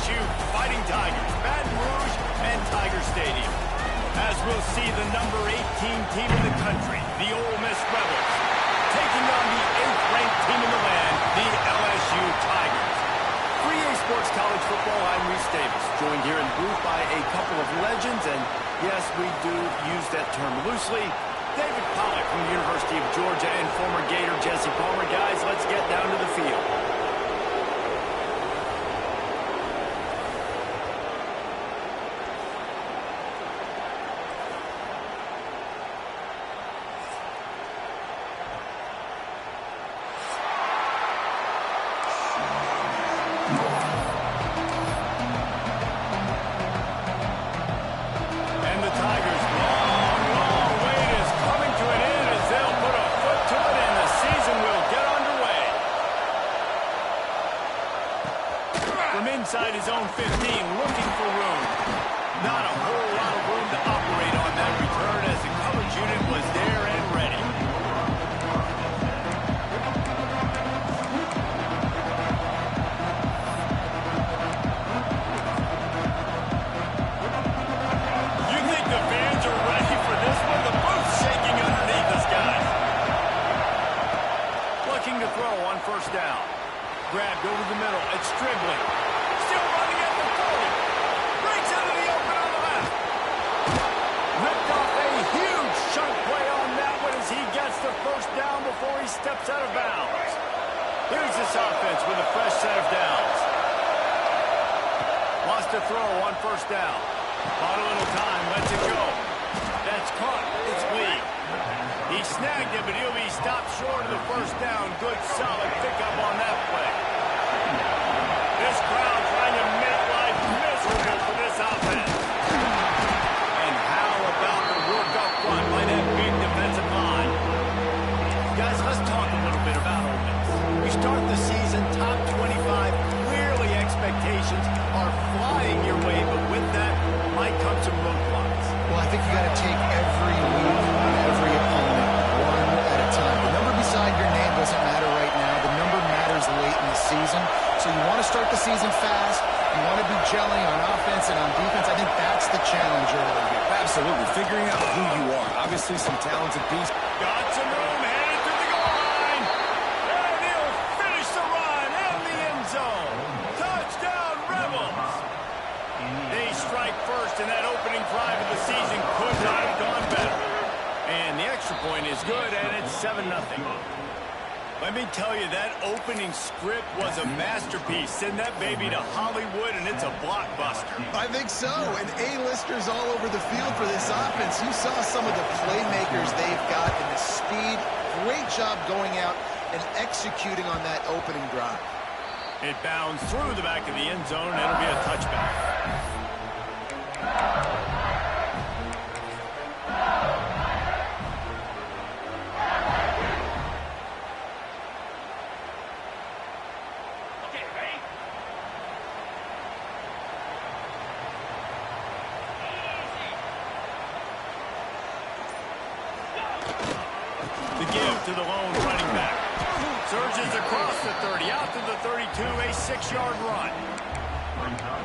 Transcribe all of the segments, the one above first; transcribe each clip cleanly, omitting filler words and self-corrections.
LSU Fighting Tigers, Baton Rouge, and Tiger Stadium. As we'll see the number 18 team in the country, the Ole Miss Rebels, taking on the 8th-ranked team in the land, the LSU Tigers. For EA Sports College Football, I'm Reese Davis, joined here in the booth by a couple of legends, and yes, we do use that term loosely. David Pollack from the University of Georgia and former Gator Jesse Palmer. Guys, let's get down to the field. Inside his own 15, looking for room. Not a whole lot of room to operate on that return as the coverage unit was there and ready. You think the fans are ready for this one? The booth's shaking underneath us, guys. Looking to throw on first down. Grabbed over the middle. It's dribbling. Still running at the 40. Breaks into the open on the left. Ripped off a huge chunk play on that one as he gets the first down before he steps out of bounds. Here's this offense with a fresh set of downs. Wants to throw on first down. Bought a little time. Lets it go. That's caught. It's Lee. He snagged it, but he'll be stopped short of the first down. Good, solid pickup on that play. This crowd trying to make life miserable for this offense. And how about the work up front by that big defensive line? Guys, let's talk a little bit about Ole Miss. We start the season top 25. Clearly expectations are flying your way, but with that might come some roadblocks. Well, I think you got to take every week on every opponent one at a time. The number beside your name doesn't matter right now. The number matters late in the season. So you want to start the season fast. You want to be gelling on offense and on defense. I think that's the challenge early here. Absolutely. Figuring out who you are. Obviously some talented pieces. Got some room, headed to the goal line. And he'll finish the run in the end zone. Touchdown, Rebels. They strike first, and that opening drive of the season could not have gone better. And the extra point is good, and it's 7-0. Let me tell you, that opening script was a masterpiece. Send that baby to Hollywood, and it's a blockbuster. I think so, and A-listers all over the field for this offense. You saw some of the playmakers they've got and the speed. Great job going out and executing on that opening drive. It bounds through the back of the end zone, and it'll be a touchback. The give to the lone running back. Surges across the 30, out to the 32, a 6-yard run.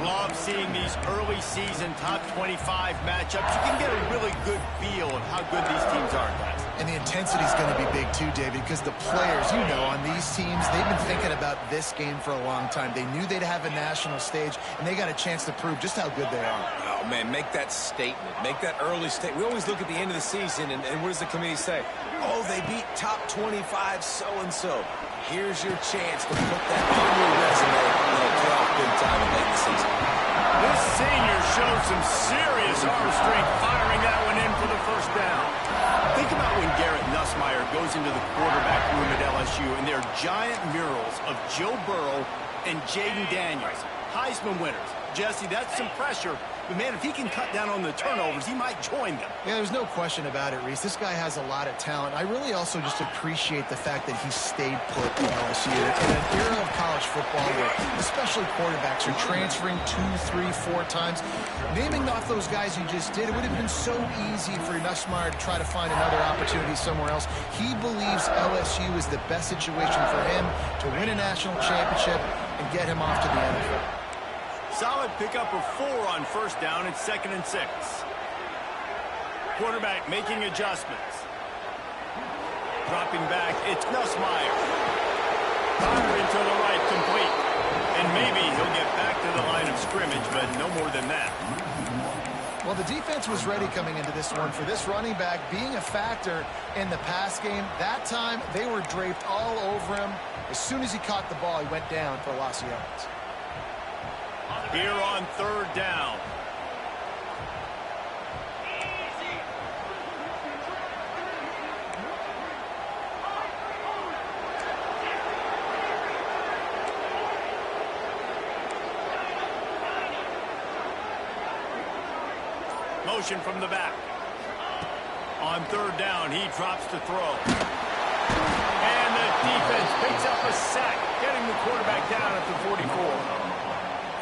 Love seeing these early season top 25 matchups. You can get a really good feel of how good these teams are, guys. And the intensity is going to be big too, David, because the players, you know, on these teams, they've been thinking about this game for a long time. They knew they'd have a national stage, and they got a chance to prove just how good they are. Oh, man, make that statement. Make that early statement. We always look at the end of the season, and what does the committee say? Oh, they beat top 25 so-and-so. Here's your chance to put that on your resume and pay off big time in late in the season. This senior showed some serious arm strength firing that one in for the first down. Think about when Garrett Nussmeier goes into the quarterback room at LSU and there are giant murals of Joe Burrow and Jaden Daniels, Heisman winners. Jesse, that's some pressure. But, man, if he can cut down on the turnovers, he might join them. Yeah, there's no question about it, Reese. This guy has a lot of talent. I really also just appreciate the fact that he stayed put at LSU. In an era of college football where especially quarterbacks are transferring 2, 3, 4 times, naming off those guys you just did, it would have been so easy for Nussmeier to try to find another opportunity somewhere else. He believes LSU is the best situation for him to win a national championship and get him off to the NFL. Solid pickup of 4 on first down. It's 2nd and 6. Quarterback making adjustments. Dropping back, it's Nussmeier. Fire into the right, complete. And maybe he'll get back to the line of scrimmage, but no more than that. Well, the defense was ready coming into this one. For this running back being a factor in the pass game, that time they were draped all over him. As soon as he caught the ball, he went down for a loss of yards. Here on 3rd down. Motion from the back. On 3rd down, he drops to throw. And the defense picks up a sack, getting the quarterback down at the 44.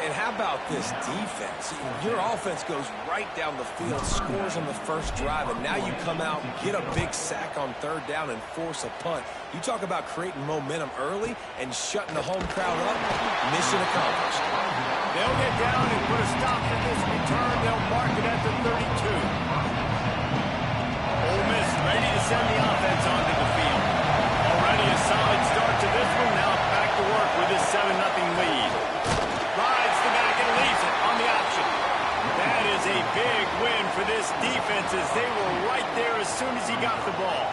And how about this defense? Your offense goes right down the field, scores on the first drive, and now you come out and get a big sack on 3rd down and force a punt. You talk about creating momentum early and shutting the home crowd up. Mission accomplished. They'll get down and put a stop to this return. They'll mark it at the 32. Ole Miss ready to send the offense onto the field. Already a solid start to this one. Now back to work with this 7-0 lead. Rides the back and leaves it on the option. That is a big win for this defense as they were right there as soon as he got the ball.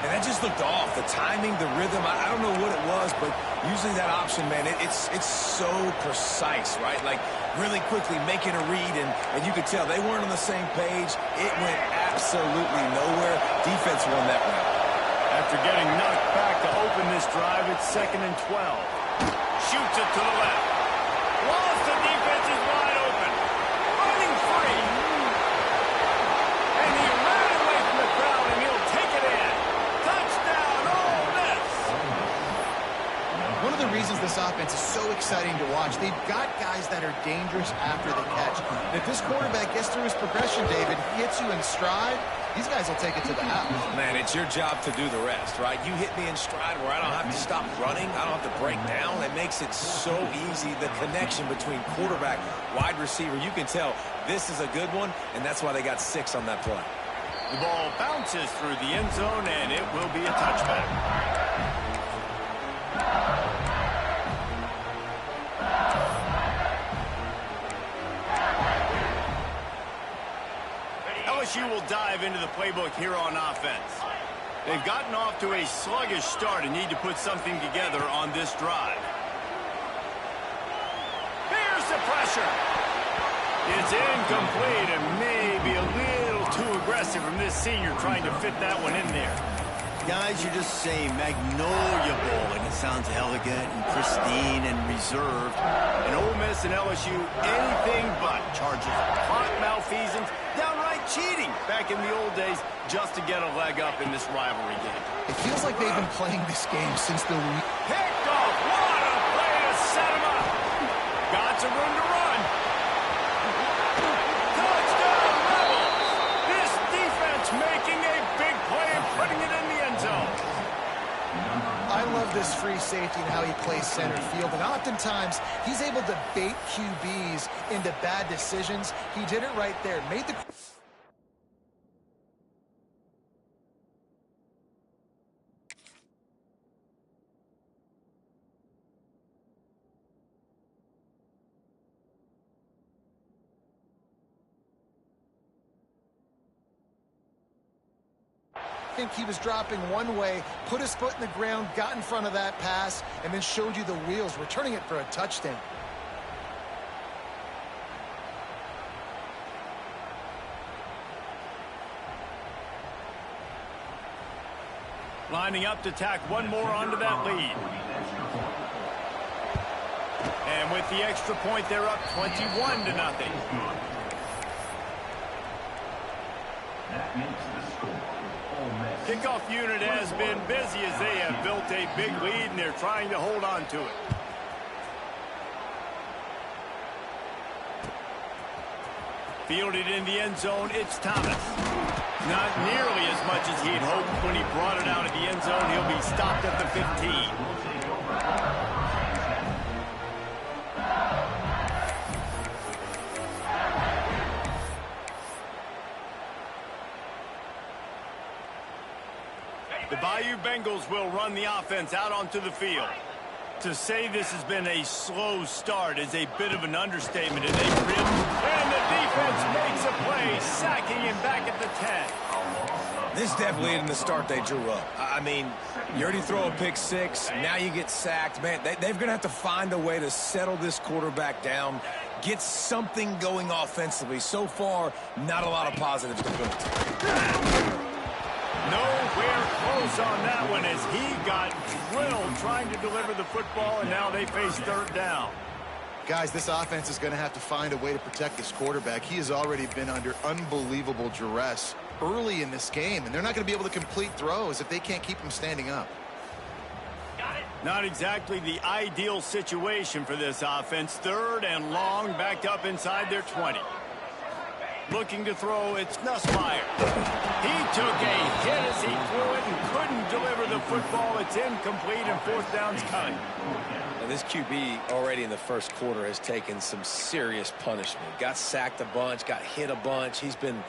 And that just looked off. The timing, the rhythm, I don't know what it was, but usually that option, man, it's so precise, right? Like really quickly making a read, and you could tell they weren't on the same page. It went absolutely nowhere. Defense won that round. After getting knocked back to open this drive, it's 2nd and 12. Shoots it to the left. Wallace, the defense is wide open. Running free. And he ran away from the crowd, and he'll take it in. Touchdown, Ole Miss. One of the reasons this offense is so exciting to watch, they've got guys that are dangerous after the catch. And if this quarterback gets through his progression, David, hits you in stride, these guys will take it to the house. Man, it's your job to do the rest, right? You hit me in stride where I don't have to stop running. I don't have to break down. It makes it so easy, the connection between quarterback, wide receiver. You can tell this is a good one, and that's why they got 6 on that play. The ball bounces through the end zone, and it will be a touchback. LSU will dive into the playbook here on offense. They've gotten off to a sluggish start and need to put something together on this drive. Here's the pressure. It's incomplete and maybe a little too aggressive from this senior trying to fit that one in there. Guys, you're just saying Magnolia Bowl, and it sounds elegant and pristine and reserved. And Ole Miss and LSU, anything but. Charges of clock malfeasance, downright cheating back in the old days just to get a leg up in this rivalry game. It feels like they've been playing this game since the week. Picked off. What a play to set him up. Got some room to run. Touchdown, Rebels. This defense making a big play and putting it in the end zone. I love this free safety and how he plays center field, and oftentimes he's able to bait QBs into bad decisions. He did it right there. Made the... I think he was dropping one way, put his foot in the ground, got in front of that pass, and then showed you the wheels, returning it for a touchdown. Lining up to tack one more onto that lead. And with the extra point, they're up 21-0. That makes the score. Kickoff unit has been busy as they have built a big lead, and they're trying to hold on to it. Fielded in the end zone, it's Thomas. Not nearly as much as he'd hoped when he brought it out of the end zone. He'll be stopped at the 15. Bayou Bengals will run the offense out onto the field. To say this has been a slow start is a bit of an understatement. And the defense makes a play, sacking him back at the 10. This definitely isn't the start they drew up. I mean, you already throw a pick six, now you get sacked. Man, they're going to have to find a way to settle this quarterback down, get something going offensively. So far, not a lot of positives to point to. Nowhere close on that one as he got drilled trying to deliver the football, and now they face third down. Guys, this offense is going to have to find a way to protect this quarterback. He has already been under unbelievable duress early in this game, and they're not going to be able to complete throws if they can't keep him standing up. Not exactly the ideal situation for this offense. Third and long, backed up inside their 20. Looking to throw, it's Nussmeier. He took a hit as he threw it and couldn't deliver the football. It's incomplete, and fourth down's coming. Now, this QB already in the first quarter has taken some serious punishment. Got sacked a bunch, got hit a bunch. He's been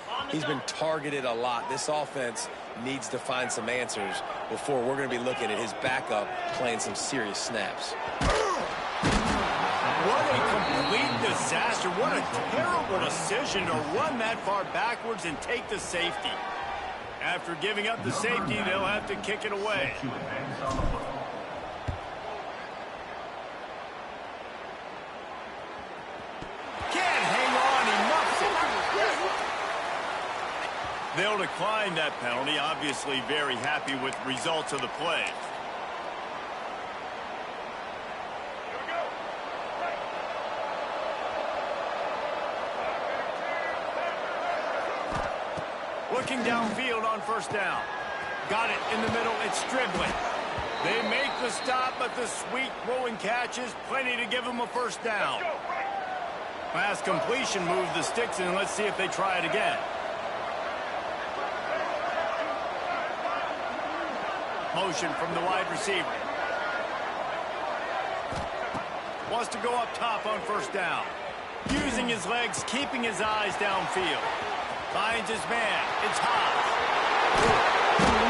targeted a lot. This offense needs to find some answers before we're going to be looking at his backup playing some serious snaps. What a complete disaster. What a terrible decision to run that far backwards and take the safety. After giving up the safety, they'll have to kick it away. Can't hang on. He muffs it. They'll decline that penalty. Obviously very happy with results of the play. Looking downfield on first down. Got it in the middle. It's Stribley. They make the stop, but the sweet throwing catch is plenty to give them a first down. Pass completion moves the sticks in. Let's see if they try it again. Motion from the wide receiver. Wants to go up top on first down. Using his legs, keeping his eyes downfield. Finds his man. It's Haas.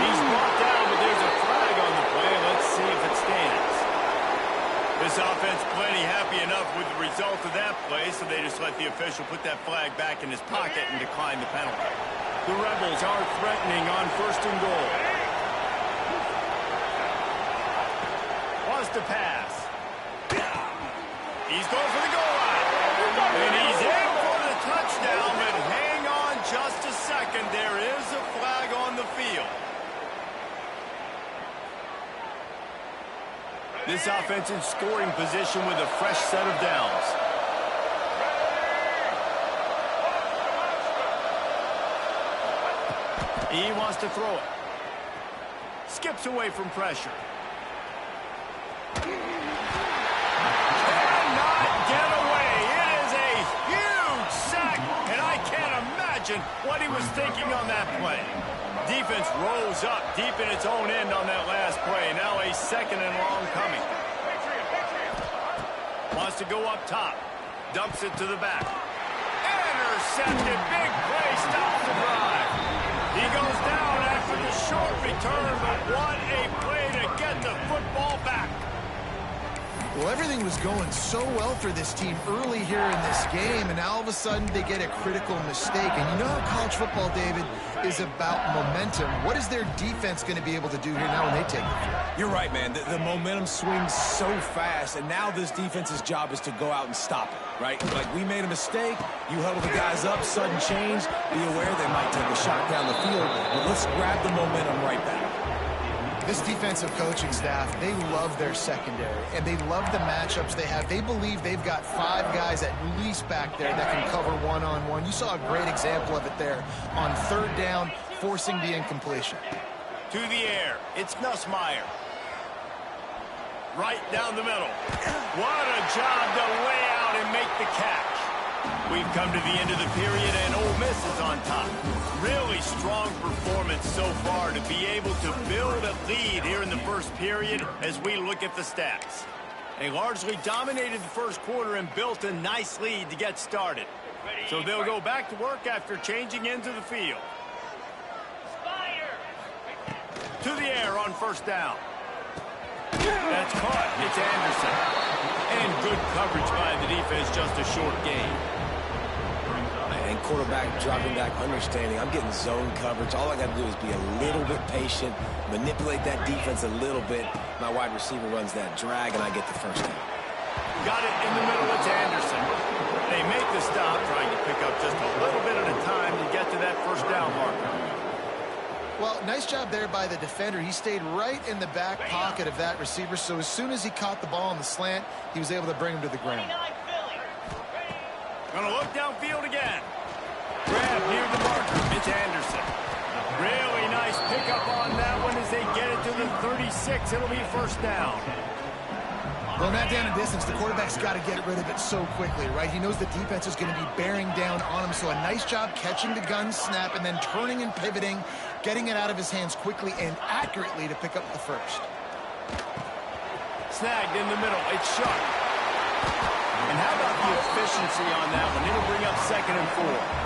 He's brought down, but there's a flag on the play. Let's see if it stands. This offense plenty happy enough with the result of that play, so they just let the official put that flag back in his pocket and decline the penalty. The Rebels are threatening on first and goal. Wants to pass. He's going for the goal line. And he's in for the touchdown, but hang on just a second. There is a flag on the field. This offense in scoring position with a fresh set of downs. He wants to throw it. Skips away from pressure. What he was thinking on that play. Defense rose up deep in its own end on that last play. Now a second and long coming. Wants to go up top. Dumps it to the back. Intercepted. Big play. Stops the drive. He goes down after the short return, but what a play to get the football back. Well, everything was going so well for this team early here in this game, and now all of a sudden they get a critical mistake. And you know how college football, David, is about momentum. What is their defense going to be able to do here now when they take the field? You're right, man. The momentum swings so fast, and now this defense's job is to go out and stop it, right? Like, we made a mistake. You huddle the guys up, sudden change. Be aware they might take a shot down the field, but let's grab the momentum right back. This defensive coaching staff, they love their secondary, and they love the matchups they have. They believe they've got 5 guys at least back there that can cover one-on-one. You saw a great example of it there on third down, forcing the incompletion. To the air, it's Nussmeier. Right down the middle. What a job to lay out and make the catch. We've come to the end of the period, and Ole Miss is on top. Really strong performance so far to be able to build a lead here in the first period as we look at the stats. They largely dominated the first quarter and built a nice lead to get started. So they'll go back to work after changing into the field. To the air on first down. That's caught. It's Anderson. And good coverage by the defense, just a short gain. And quarterback dropping back, understanding I'm getting zone coverage. All I got to do is be a little bit patient, manipulate that defense a little bit. My wide receiver runs that drag, and I get the first down. Got it in the middle. It's Anderson. They make the stop, trying to pick up just a little bit at a time to get to that first down marker. Well, nice job there by the defender. He stayed right in the back pocket of that receiver, so as soon as he caught the ball on the slant, he was able to bring him to the ground. Gonna look downfield again. Grab near the marker. It's Anderson. Really nice pickup on that one as they get it to the 36. It'll be first down. Well, not down in distance. The quarterback's got to get rid of it so quickly, right? He knows the defense is going to be bearing down on him, so a nice job catching the gun snap and then turning and pivoting, getting it out of his hands quickly and accurately to pick up the first. Snagged in the middle. It's sharp. And how about the efficiency on that one? It'll bring up 2nd and 4.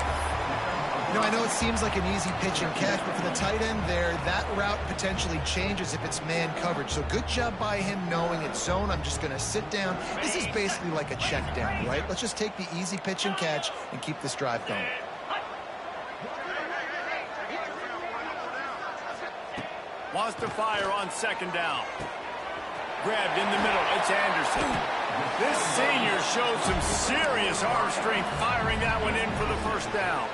You know, I know it seems like an easy pitch and catch, but for the tight end there, that route potentially changes if it's man coverage. So good job by him knowing it's zone. I'm just going to sit down. This is basically like a check down, right? Let's just take the easy pitch and catch and keep this drive going. Wants to fire on 2nd down. Grabbed in the middle. It's Anderson. This senior showed some serious arm strength firing that one in for the first down.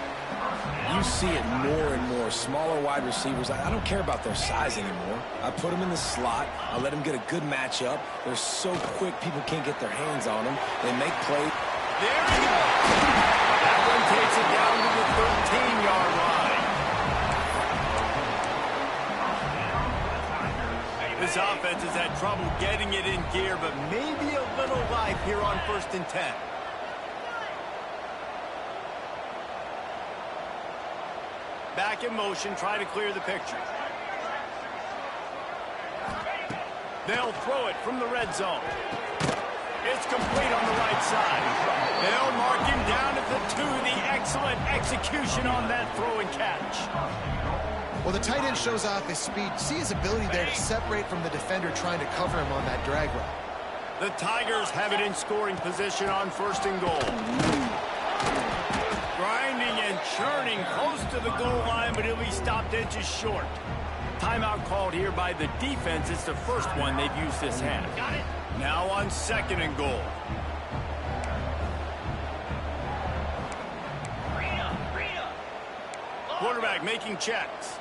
You see it more and more. Smaller wide receivers, I don't care about their size anymore. I put them in the slot. I let them get a good matchup. They're so quick, people can't get their hands on them. They make plays. There he goes. That one takes it down to the 13-yard line. This offense has had trouble getting it in gear, but maybe a little life here on 1st and 10. Back in motion, try to clear the picture. They'll throw it from the red zone. It's complete on the right side. They'll mark him down at the 2. The excellent execution on that throw and catch. Well, the tight end shows off his speed. See his ability there to separate from the defender trying to cover him on that drag route. The Tigers have it in scoring position on 1st and goal. Grinding and churning close to the goal line, but he'll be stopped inches short. Timeout called here by the defense. It's the first one they've used this half. Now on 2nd and goal. Quarterback making checks.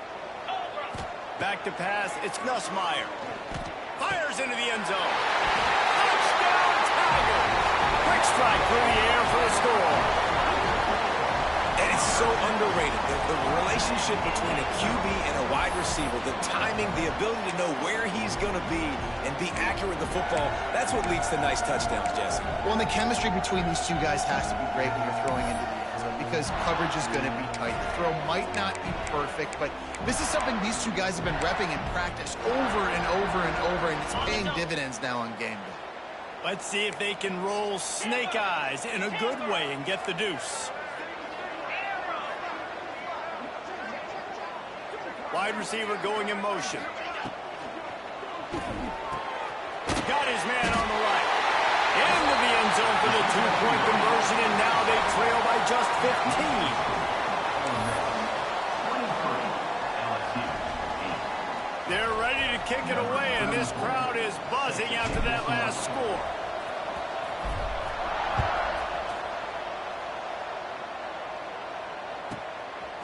Back to pass. It's Nussmeier. Fires into the end zone. Touchdown, Tiger! Quick strike through the air for a score. And it's so underrated. The relationship between a QB and a wide receiver, the timing, the ability to know where he's going to be and be accurate with the football, that's what leads to nice touchdowns, Jesse. Well, and the chemistry between these two guys has to be great when you're throwing into the end zone because coverage is going to be tight. The throw might not be perfect, but this is something these two guys have been repping in practice over and over and over, and it's paying dividends now on game day. Let's see if they can roll snake eyes in a good way and get the deuce. Wide receiver going in motion. Got his man on the right. Into the end zone for the 2-point conversion, and now they trail by just 15. They're ready to kick it away, and this crowd is buzzing after that last score.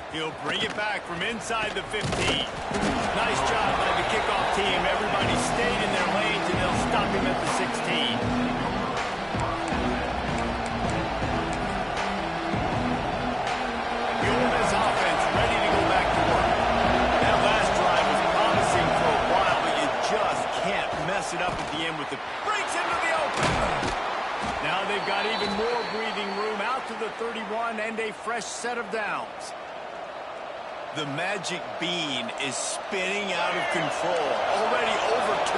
He'll bring it back from inside the 15. Nice job by the kickoff team. Everybody stayed in their lanes, and they'll stop him at the 16. The Ole Miss offense ready to go back to work. That last drive was promising for a while, but you just can't mess it up at the end with the breaks into the open. Now they've got even more breathing room out to the 31 and a fresh set of downs. The magic bean is spinning out of control. Already over 200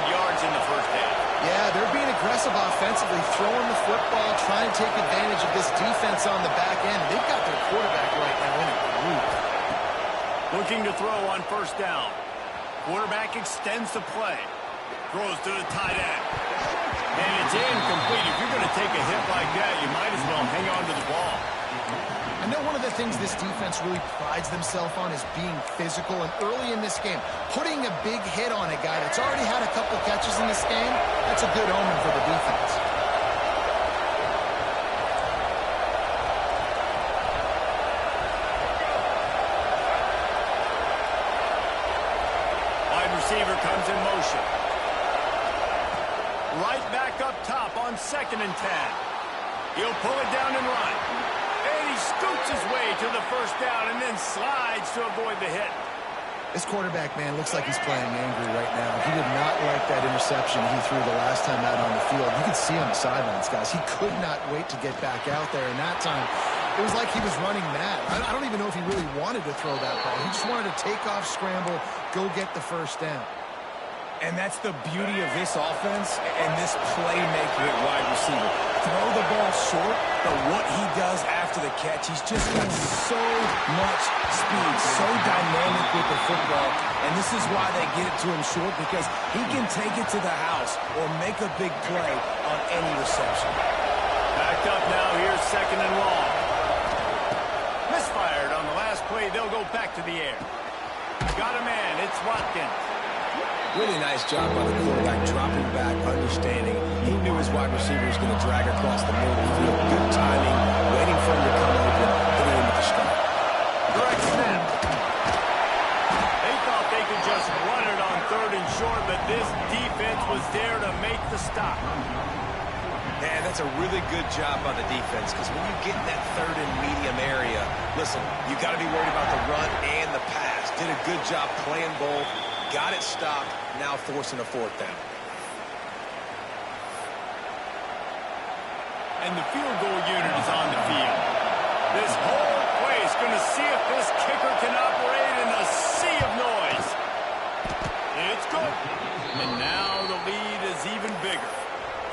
yards in the first half. Yeah, they're being aggressive offensively, throwing the football, trying to take advantage of this defense on the back end. They've got their quarterback right now in a groove. Looking to throw on 1st down. Quarterback extends the play. Throws to the tight end. And it's incomplete. If you're going to take a hit like that, you might as well hang on to the ball. I know one of the things this defense really prides themselves on is being physical. And early in this game, putting a big hit on a guy that's already had a couple catches in this game, that's a good omen for the defense. Wide receiver comes in motion. Right back up top on 2nd and 10. He'll pull it down and run. And he scoots his way to the first down and then slides to avoid the hit. This quarterback, man, looks like he's playing angry right now. He did not like that interception he threw the last time out on the field. You could see on the sidelines, guys. He could not wait to get back out there. And that time, it was like he was running mad. I don't even know if he really wanted to throw that ball. He just wanted to take off, scramble, go get the first down. And that's the beauty of this offense and this playmaker at wide receiver. Throw the ball short, but what he does after the catch, he's just got so much speed, so dynamic with the football. And this is why they get it to him short, because he can take it to the house or make a big play on any reception. Backed up now, here's 2nd and long. Misfired on the last play, they'll go back to the air. Got a man, it's Watkins. Really nice job by the quarterback, dropping back, understanding. He knew his wide receiver was going to drag across the middle of the field. Good timing, waiting for him to come open, hitting him with the strike. Direct snap. They thought they could just run it on 3rd and short, but this defense was there to make the stop. Man, that's a really good job by the defense, because when you get in that 3rd and medium area, listen, you got to be worried about the run and the pass. Did a good job playing both. Got it stopped, now forcing a 4th down. And the field goal unit is on the field. This whole place going to see if this kicker can operate in a sea of noise. It's good. And now the lead is even bigger.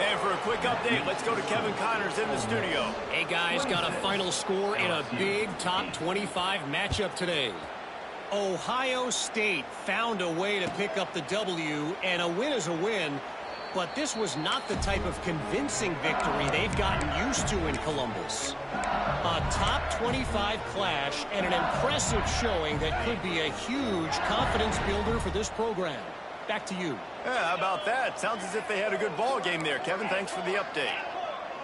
And for a quick update, let's go to Kevin Connors in the studio. Hey, guys, got a final score in a big top 25 matchup today. Ohio State found a way to pick up the W, and a win is a win, but this was not the type of convincing victory they've gotten used to in Columbus. A top 25 clash and an impressive showing that could be a huge confidence builder for this program. Back to you. Yeah, how about that? Sounds as if they had a good ball game there. Kevin, thanks for the update.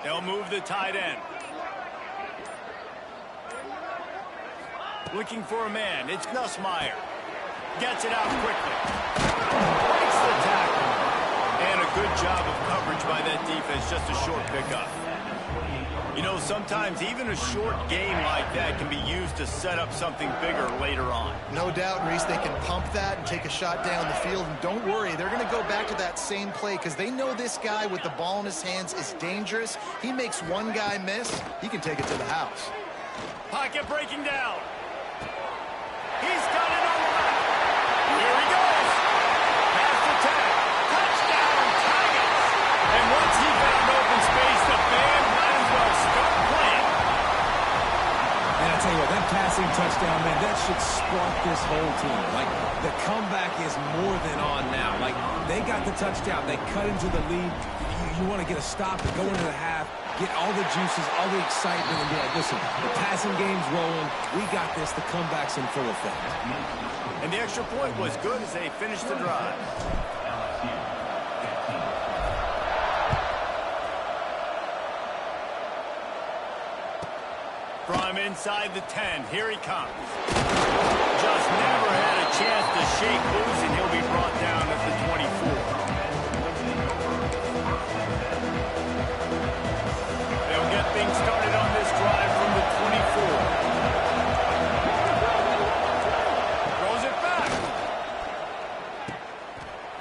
They'll move the tight end. Looking for a man. It's Nussmeier. Gets it out quickly. Breaks the tackle. And a good job of coverage by that defense. Just a short pickup. You know, sometimes even a short game like that can be used to set up something bigger later on. No doubt, Reese, they can pump that and take a shot down the field. And don't worry, they're going to go back to that same play because they know this guy with the ball in his hands is dangerous. He makes one guy miss, he can take it to the house. Pocket breaking down. He's got it on the left. Here he goes. Pass attack. Touchdown, Tigers. And once he found open space, the band might as well start playing. And I tell you what, that passing touchdown, man, that should spark this whole team. Like, the comeback is more than on now. Like, they got the touchdown. They cut into the lead. You want to get a stop and go into the half, get all the juices, all the excitement, and be like, listen, the passing game's rolling. We got this. The comeback's in full effect. And the extra point was good as they finished the drive. From inside the 10, here he comes. Just never had a chance to shake loose, and he'll be brought down at the 24. They'll get things started on this drive from the 24. Throws it back.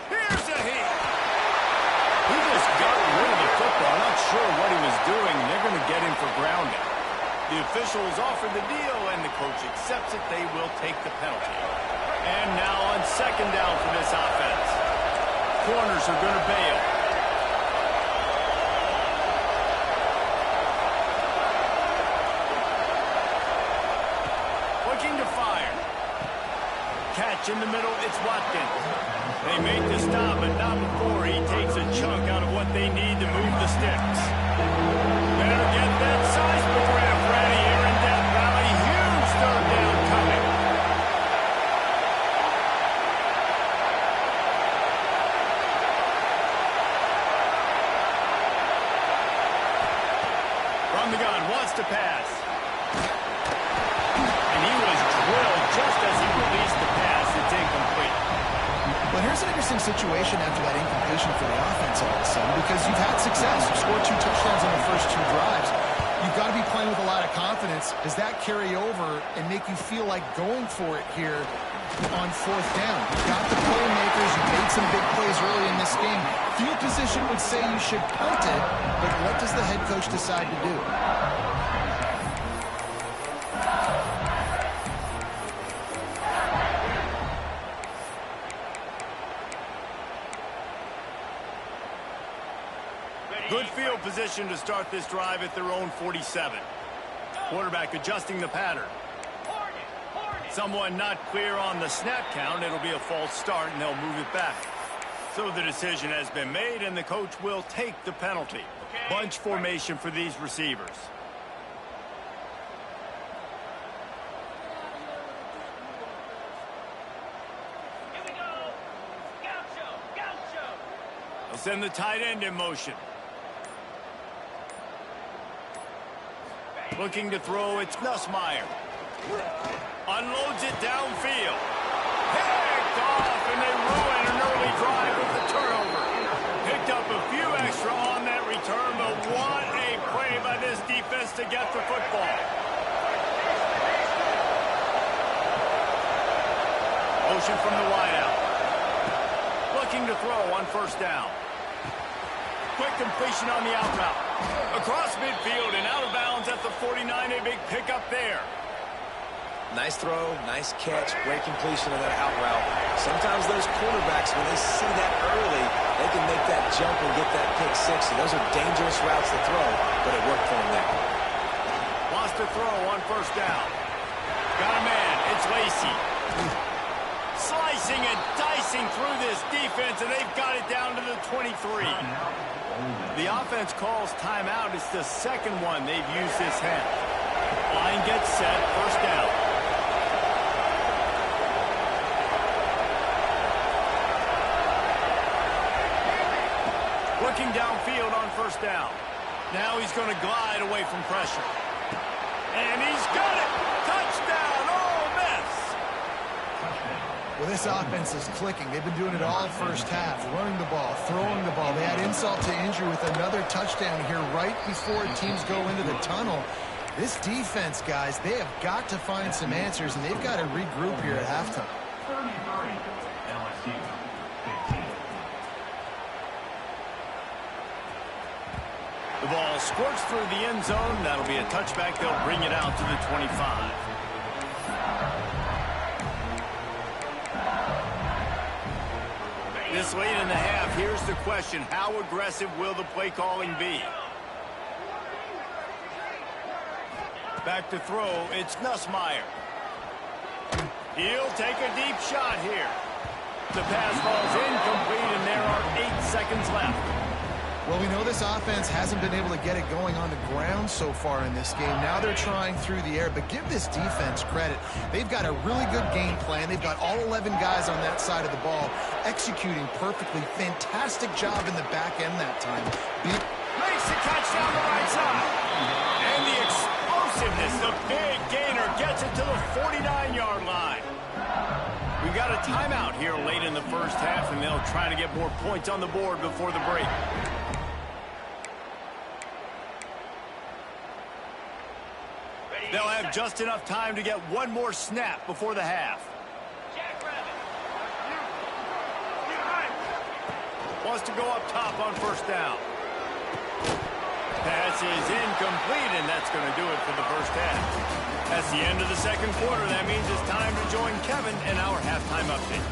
Here's a hit. He just got rid of the football. Not sure what he was doing. They're going to get him for grounding. The officials offered the deal, and the coach accepts it. They will take the penalty. And now on 2nd down for this offense. Corners are going to bail. Looking to fire. Catch in the middle. It's Watkins. They make the stop, but not before he takes a chunk out of what they need to move the sticks. Better get that seismograph ready here in Death Valley. Huge third down coming. From the gun, wants to pass. And he was drilled just as he released the pass. It's incomplete. Well, here's an interesting situation after that incompletion for the offense all of a sudden, because you've had success. You've scored 2 touchdowns on the first 2 drives. You've got to be playing with a lot of confidence. Does that carry over and make you feel like going for it here on 4th down? You've got the playmakers. You've made some big plays early in this game. Field position would say you should punt it, but what does the head coach decide to do? Good field position to start this drive at their own 47. Quarterback adjusting the pattern. Someone not clear on the snap count. It'll be a false start, and they'll move it back. So the decision has been made, and the coach will take the penalty. Bunch formation for these receivers. Here we go. Gaucho. They'll send the tight end in motion. Looking to throw, it's Nussmeier. Unloads it downfield. Picked off, and they ruin an early drive with the turnover. Picked up a few extra on that return, but what a play by this defense to get the football. Motion from the wideout. Looking to throw on 1st down. Quick completion on the out route. Across midfield and out of bounds at the 49. A big pickup there. Nice throw, nice catch, great completion of that out route. Sometimes those quarterbacks, when they see that early, they can make that jump and get that pick 6. And those are dangerous routes to throw, but it worked for them there. Wants to throw on 1st down. Got a man. It's Lacy. Slicing and dicing through this defense, and they've got it down to the 23. The offense calls timeout. It's the second one they've used this half. Line gets set. 1st down. Working downfield on 1st down. Now he's going to glide away from pressure. And he's got it. Touchdown. Ole Miss. Well, this offense is clicking. They've been doing it all first half, running the ball, throwing the ball. They had insult to injury with another touchdown here right before teams go into the tunnel. This defense, guys, they have got to find some answers, and they've got to regroup here at halftime. The ball squirts through the end zone. That'll be a touchback. They'll bring it out to the 25. This late in the half, here's the question. How aggressive will the play calling be? Back to throw, it's Nussmeier. He'll take a deep shot here. The pass falls incomplete, and there are 8 seconds left. Well, we know this offense hasn't been able to get it going on the ground so far in this game. Now they're trying through the air, but give this defense credit. They've got a really good game plan. They've got all 11 guys on that side of the ball executing perfectly. Fantastic job in the back end that time. Makes the catch down the right side. And the explosiveness, the big gainer, gets it to the 49-yard line. We've got a timeout here late in the first half, and they'll try to get more points on the board before the break. They'll have just enough time to get one more snap before the half. Wants to go up top on 1st down. Pass is incomplete, and that's going to do it for the first half. That's the end of the second quarter. That means it's time to join Kevin in our halftime update.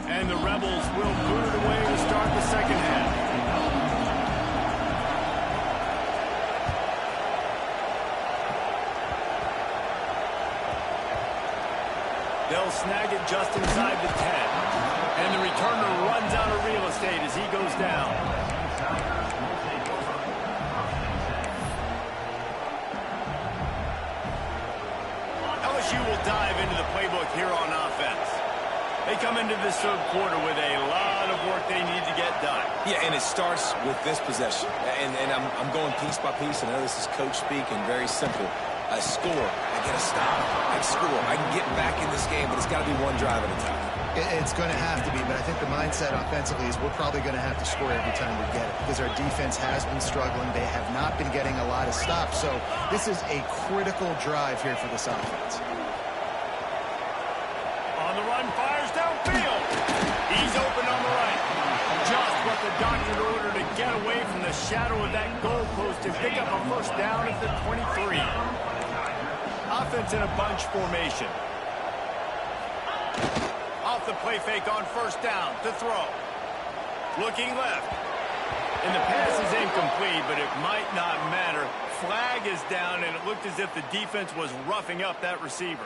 And the Rebels will boot it away to start the second half. They'll snag it just inside the 10. And the returner runs out of real estate as he goes down. LSU will dive into the playbook here on offense. They come into this third quarter with a lot of work they need to get done. Yeah, and it starts with this possession. And I'm going piece by piece. I know this is coach speak and very simple. I score. I get a stop. I score. I can get back in this game, but it's got to be one drive at a time. It's going to have to be, but I think the mindset offensively is we're probably going to have to score every time we get it because our defense has been struggling. They have not been getting a lot of stops, so this is a critical drive here for this offense. On the run, fires downfield. He's open on the right. Just what the doctor ordered to get away from the shadow of that goalpost and pick up a first down at the 23. Offense in a bunch formation. Off the play fake on first down to throw. Looking left. And the pass is incomplete, but it might not matter. Flag is down, and it looked as if the defense was roughing up that receiver.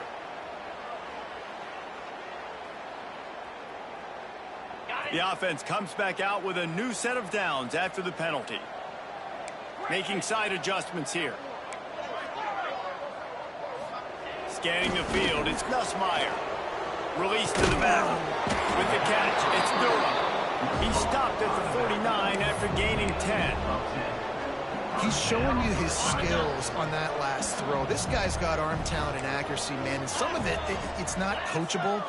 The offense comes back out with a new set of downs after the penalty. Making side adjustments here. Scanning the field, it's Nussmeier. Release to the back. With the catch, it's Durham. He stopped at the 49 after gaining 10. He's showing you his skills on that last throw. This guy's got arm talent and accuracy, man. And some of it's not coachable.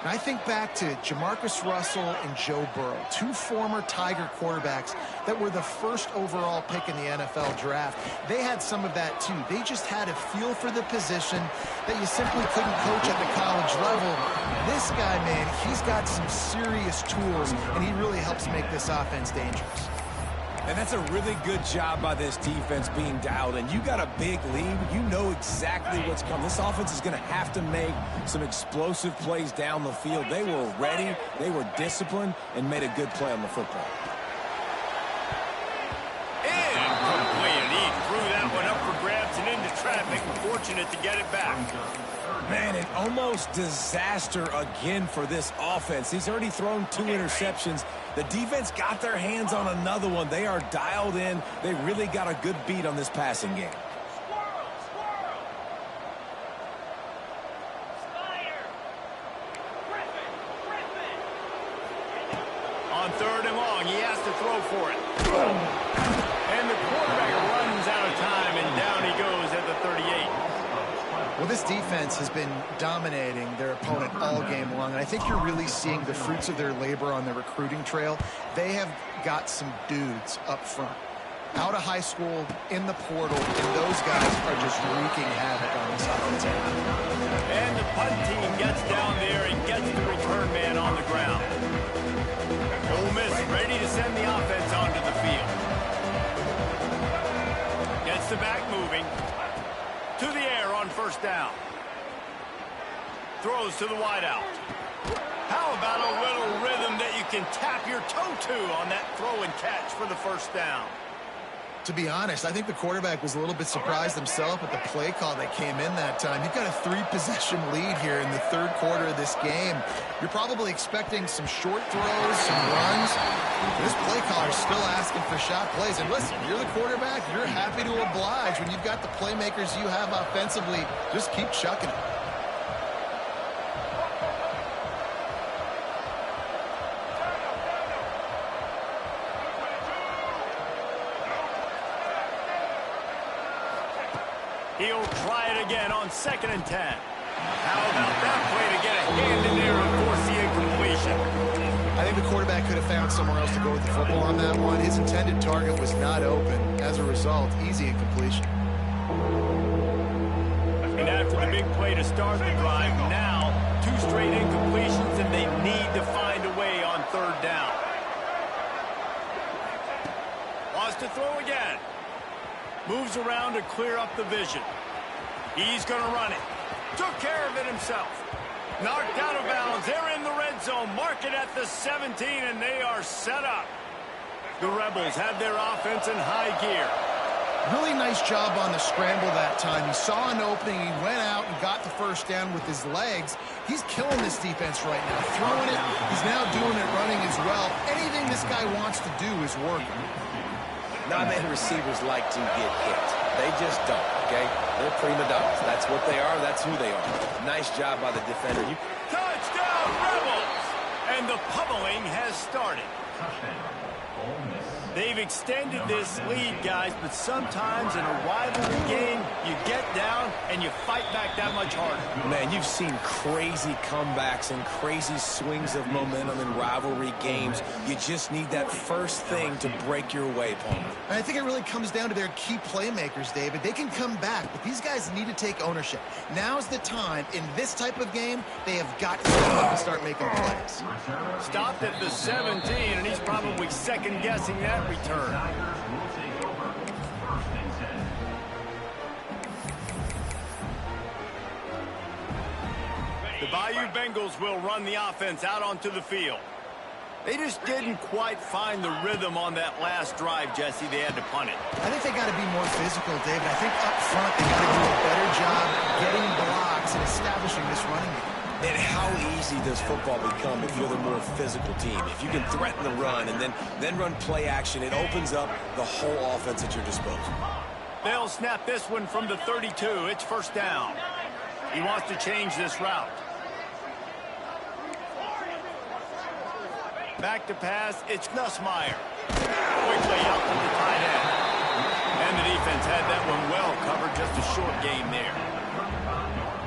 And I think back to Jamarcus Russell and Joe Burrow, two former Tiger quarterbacks that were the first overall pick in the NFL draft. They had some of that too. They just had a feel for the position that you simply couldn't coach at the college level. This guy, man, he's got some serious tools, and he really helps make this offense dangerous. And that's a really good job by this defense being dialed in. You got a big lead. You know exactly what's coming. This offense is going to have to make some explosive plays down the field. They were ready, they were disciplined, and made a good play on the football. Incomplete. He threw that one up for grabs and into traffic. Fortunate to get it back. Man, an almost disaster again for this offense. He's already thrown 2 interceptions. The defense got their hands on another one. They are dialed in. They really got a good beat on this passing game. On third and long, he has to throw for it. And the quarterback runs out of time, and down he goes at the 38. Well, this defense has been dominating their opponent all game long, and I think you're really seeing the fruits of their labor on the recruiting trail. They have got some dudes up front, out of high school, in the portal, and those guys are just wreaking havoc on this offense. And the punt team gets down there and gets the return man on the ground. Ole Miss ready to send the offense onto the field. Gets the back moving. To the air on first down. Throws to the wideout. How about a little rhythm that you can tap your toe to on that throw and catch for the first down? To be honest, I think the quarterback was a little bit surprised himself at the play call that came in that time. You've got a 3-possession lead here in the third quarter of this game. You're probably expecting some short throws, some runs. This play caller's still asking for shot plays. And listen, you're the quarterback. You're happy to oblige when you've got the playmakers you have offensively. Just keep chucking it. He'll try it again on 2nd and 10. How about that play to get a hand in there and force the incompletion? I think the quarterback could have found somewhere else to go with the football on that one. His intended target was not open. As a result, easy incompletion. And after the big play to start the drive, now 2 straight incompletions, and they need to find a way on third down. Wants to throw again. Moves around to clear up the vision. He's going to run it. Took care of it himself. Knocked out of bounds. They're in the red zone. Mark it at the 17, and they are set up. The Rebels have their offense in high gear. Really nice job on the scramble that time. He saw an opening. He went out and got the first down with his legs. He's killing this defense right now. Throwing it. He's now doing it running as well. Anything this guy wants to do is working. Not many receivers like to get hit. They just don't, okay? They're prima donnas. That's what they are. That's who they are. Nice job by the defender. Touchdown, Rebels! And the pummeling has started. They've extended this lead, guys, but sometimes in a rivalry game, you get down and you fight back that much harder. Man, you've seen crazy comebacks and crazy swings of momentum in rivalry games. You just need that first thing to break your way, Palmer. And I think it really comes down to their key playmakers, David. They can come back, but these guys need to take ownership. Now's the time. In this type of game, they have got to step up and start making plays. Stopped at the 17, and he's probably second-guessing that return. The Bayou Bengals will run the offense out onto the field. They just didn't quite find the rhythm on that last drive, Jesse. They had to punt it. I think they got to be more physical, David. I think up front they got to do a better job getting blocks and establishing this running game. And how easy does football become if you're the more physical team? If you can threaten the run and then run play action, it opens up the whole offense at your disposal. They'll snap this one from the 32. It's first down. He wants to change this route. Back to pass. It's Nussmeier. Quickly out to the tight end. And the defense had that one well covered. Just a short game there.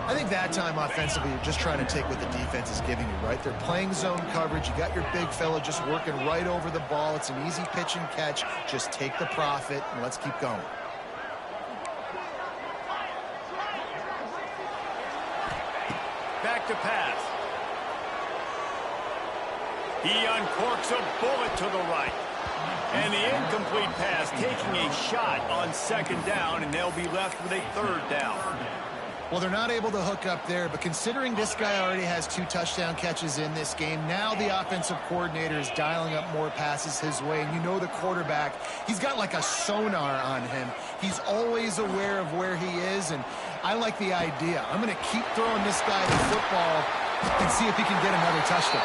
I think that time offensively, you're just trying to take what the defense is giving you, right? They're playing zone coverage. You got your big fella just working right over the ball. It's an easy pitch and catch. Just take the profit, and let's keep going. Back to pass. He uncorks a bullet to the right. And the incomplete pass taking a shot on second down, and they'll be left with a third down. Well, they're not able to hook up there, but considering this guy already has 2 touchdown catches in this game, now the offensive coordinator is dialing up more passes his way. And you know the quarterback, he's got like a sonar on him. He's always aware of where he is, and I like the idea. I'm going to keep throwing this guy the football and see if he can get another touchdown.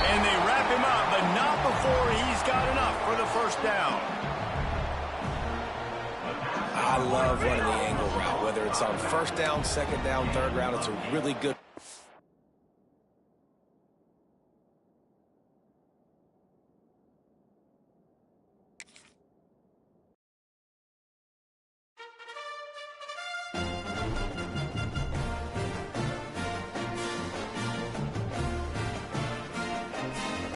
And they wrap him up, but not before he's got enough for the first down. I love running the angle route, whether it's on first down, second down, third round. It's a really good